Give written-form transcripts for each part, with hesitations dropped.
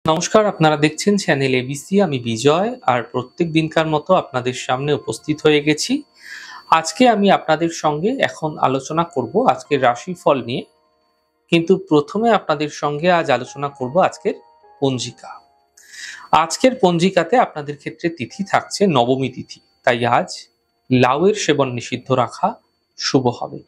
নমস্কার, আপনারা দেখছেন চ্যানেল এবিসি। আমি বিজয়, আর প্রত্যেক দিনকার মতো আপনাদের সামনে উপস্থিত হয়ে গেছি। আজকে আমি আপনাদের সঙ্গে এখন আলোচনা করব আজকের রাশিফল নিয়ে। কিন্তু প্রথমে আপনাদের সঙ্গে আজ আলোচনা করব আজকের পঞ্জিকা। আজকের পঞ্জিকাতে আপনাদের ক্ষেত্রে তিথি থাকছে নবমী তিথি, তাই আজ লাউয়ের সেবন নিষিদ্ধ রাখা শুভ হবে।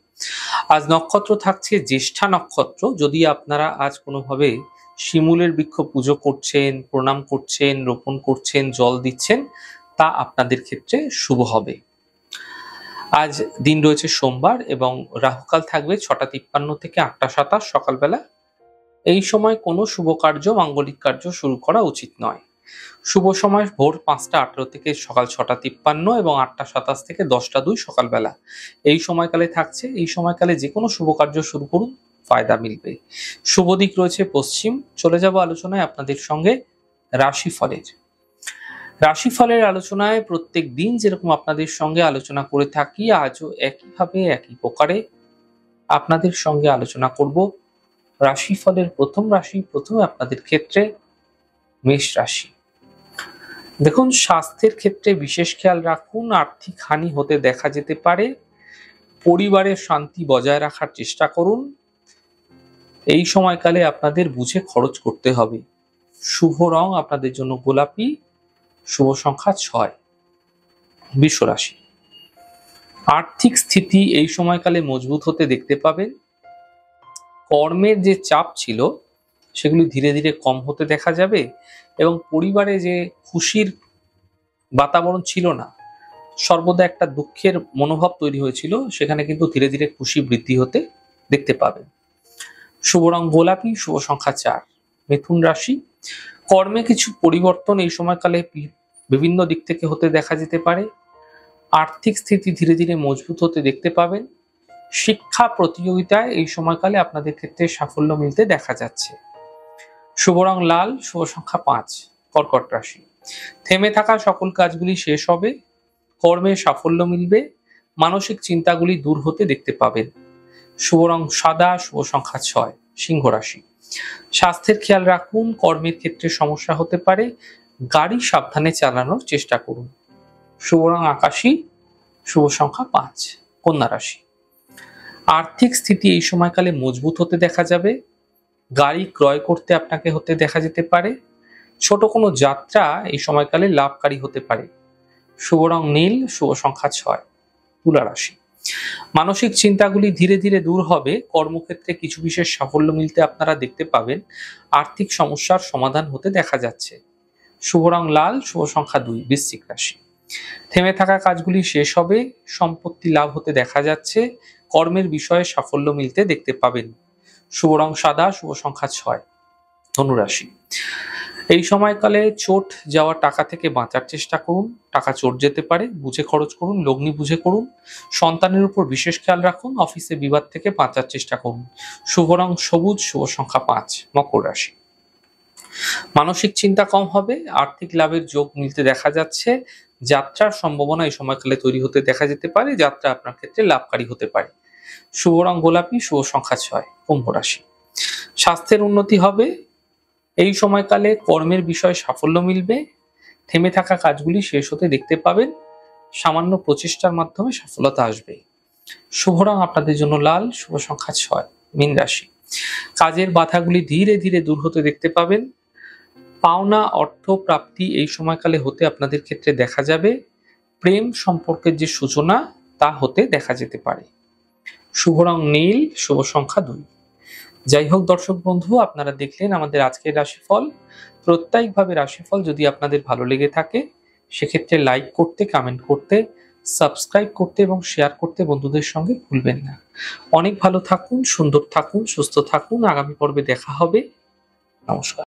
আজ নক্ষত্র থাকছে জ্যেষ্ঠা নক্ষত্র। যদি আপনারা আজ কোনোভাবে শিমুলের বৃক্ষ পুজো করছেন, প্রণাম করছেন, রোপণ করছেন, জল দিচ্ছেন, তা আপনাদের ক্ষেত্রে শুভ হবে। আজ দিন রয়েছে সোমবার এবং রাহুকাল থাকবে 6টা 53 থেকে 8টা 27 সকালবেলা। এই সময় কোনো শুভ কার্য, মাঙ্গলিক কার্য শুরু করা উচিত নয়। শুভ সময় ভোর 5টা 18 থেকে সকাল 6টা 53 এবং 8টা 27 থেকে 10টা 2 সকালবেলা। এই সময়কালে থাকছে। এই সময়কালে যে কোনো শুভ কার্য শুরু করুন, ফায়দা মিলবে। শুভ দিক রয়েছে পশ্চিম। চলে যাব আলোচনায় আপনাদের সঙ্গে রাশিফলের। রাশিফলের আলোচনায় প্রত্যেক দিন যেরকম আপনাদের সঙ্গে আলোচনা করে থাকি, আজও একইভাবে একই প্রকারে আপনাদের সঙ্গে আলোচনা করব রাশিফলের প্রথম রাশি। প্রথমে আপনাদের ক্ষেত্রে মেষ রাশি। দেখুন, স্বাস্থ্যের ক্ষেত্রে বিশেষ খেয়াল রাখুন। আর্থিক হানি হতে দেখা যেতে পারে। পরিবারের শান্তি বজায় রাখার চেষ্টা করুন। এই সময়কালে আপনাদের বুঝে খরচ করতে হবে। শুভ রং আপনাদের জন্য গোলাপি। শুভ সংখ্যা 6। বৃষ রাশি। আর্থিক স্থিতি এই সময়কালে মজবুত হতে দেখতে পাবেন। কর্মের যে চাপ ছিল সেগুলি ধীরে ধীরে কম হতে দেখা যাবে এবং পরিবারে যে খুশির বাতাবরণ ছিল না, সর্বদা একটা দুঃখের মনোভাব তৈরি হয়েছিল, সেখানে কিন্তু ধীরে ধীরে খুশি বৃদ্ধি হতে দেখতে পাবেন। শুভ রং গোলাপি। শুভ সংখ্যা 4। মিথুন রাশি। কর্মে কিছু পরিবর্তন এই সময়কালে বিভিন্ন দিক থেকে হতে দেখা যেতে পারে। আর্থিক স্থিতি ধীরে ধীরে মজবুত হতে দেখতে পাবেন। শিক্ষা প্রতিযোগিতায় এই সময়কালে আপনাদের ক্ষেত্রে সাফল্য মিলতে দেখা যাচ্ছে। শুভ রং লাল। শুভ সংখ্যা 5। কর্কট রাশি। থেমে থাকা সকল কাজগুলি শেষ হবে। কর্মে সাফল্য মিলবে। মানসিক চিন্তাগুলি দূর হতে দেখতে পাবেন। শুভ রং সাদা। শুভ সংখ্যা 6। সিংহ রাশি। স্বাস্থ্যের খেয়াল রাখুন। কর্মের ক্ষেত্রে সমস্যা হতে পারে। গাড়ি সাবধানে চালানোর চেষ্টা করুন। শুভ রং আকাশী। শুভ সংখ্যা 5। কন্যা রাশি। আর্থিক স্থিতি এই সময়কালে মজবুত হতে দেখা যাবে। গাড়ি ক্রয় করতে আপনাকে হতে দেখা যেতে পারে। ছোট কোনো যাত্রা এই সময়কালে লাভকারী হতে পারে। শুভ রং নীল। শুভ সংখ্যা 6। তুলা রাশি। মানসিক চিন্তাগুলি ধীরে ধীরে দূর হবে। কর্মক্ষেত্রে কিছু বিশেষ সাফল্য মিলতে আপনারা দেখতে পাবেন। আর্থিক সমস্যার সমাধান হতে দেখা যাচ্ছে। শুভ রং লাল। শুভ সংখ্যা 2। বৃশ্চিক রাশি। থেমে থাকা কাজগুলি শেষ হবে। সম্পত্তি লাভ হতে দেখা যাচ্ছে। কর্মের বিষয়ে সাফল্য মিলতে দেখতে পাবেন। শুভ রং সাদা। শুভ সংখ্যা 6। ধনু রাশি। এই সময়কালে চোট যাওয়া টাকা থেকে বাঁচার চেষ্টা করুন। টাকা চোট যেতে পারে, বুঝে খরচ করুন, লগ্নি বুঝে করুন। সন্তানের উপর বিশেষ খেয়াল রাখুন। অফিসে বিবাদ থেকে বাঁচার চেষ্টা করুন। শুভ রং সবুজ। শুভ সংখ্যা 5। মকর রাশি। মানসিক চিন্তা কম হবে। আর্থিক লাভের যোগ মিলতে দেখা যাচ্ছে। যাত্রার সম্ভাবনা এই সময়কালে তৈরি হতে দেখা যেতে পারে। যাত্রা আপনার ক্ষেত্রে লাভকারী হতে পারে। শুভ রং গোলাপি। শুভ সংখ্যা 6। কুম্ভ রাশি। স্বাস্থ্যের উন্নতি হবে। এই সময়কালে কর্মের বিষয়ে সাফল্য মিলবে। থেমে থাকা কাজগুলি শেষ হতে দেখতে পাবেন। সামান্য প্রচেষ্টার মাধ্যমে সফলতা আসবে। শুভ রং আপনাদের জন্য লাল। শুভ সংখ্যা 6। মীন রাশি। কাজের বাধাগুলি ধীরে ধীরে দূর হতে দেখতে পাবেন। পাওনা অর্থ প্রাপ্তি এই সময়কালে হতে আপনাদের ক্ষেত্রে দেখা যাবে। প্রেম সম্পর্কের যে সূচনা তা হতে দেখা যেতে পারে। শুভ রং নীল। শুভ সংখ্যা 2। যাই হোক দর্শক বন্ধু, আপনারা দেখলেন আমাদের আজকের রাশিফল। প্রত্যেকভাবে রাশিফল যদি আপনাদের ভালো লেগে থাকে, সেক্ষেত্রে লাইক করতে, কমেন্ট করতে, সাবস্ক্রাইব করতে এবং শেয়ার করতে বন্ধুদের সঙ্গে ভুলবেন না। অনেক ভালো থাকুন, সুন্দর থাকুন, সুস্থ থাকুন। আগামী পর্বে দেখা হবে। নমস্কার।